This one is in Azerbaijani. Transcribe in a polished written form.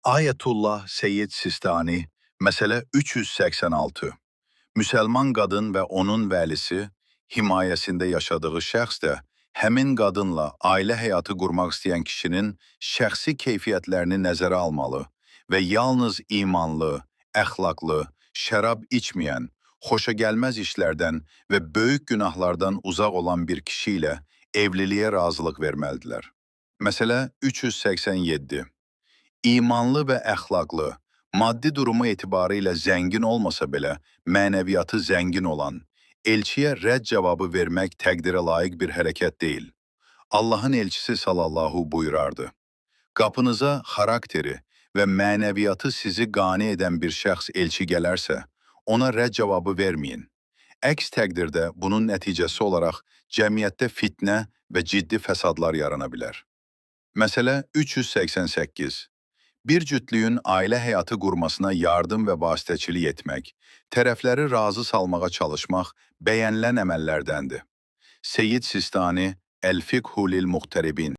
Ayetullah Seyyid Sistani, mesele 386. Müsəlman qadın və onun vəlisi himayəsində yaşadığı şəxs də həmin qadınla ailə həyatı qurmaq istəyən kişinin şəxsi keyfiyyətlərini nəzərə almalı və yalnız imanlı, əxlaqlı, şərab içməyən, xoşagəlməz işlərdən və böyük günahlardan uzaq olan bir kişi ilə evliliyə razılıq verməlidirlər. Məsələ 387. İmanlı və əxlaqlı, maddi durumu etibarı ilə zəngin olmasa belə, mənəviyyatı zəngin olan, elçiyə rədd cavabı vermək təqdirə layiq bir hərəkət deyil. Allahın elçisi sallallahu buyurardı. Qapınıza xarakteri və mənəviyyatı sizi qane edən bir şəxs elçi gələrsə, ona rədd cavabı verməyin. Əks təqdirdə bunun nəticəsi olaraq cəmiyyətdə fitnə və ciddi fəsadlar yarana bilər. Məsələ 388. Bir cütlüyün ailə həyatı qurmasına yardım və vasitəçilik etmək, tərəfləri razı salmağa çalışmaq bəyənilən əməllərdəndir. Seyyid Sistani, El-Fiqhu lil-Muğtəribin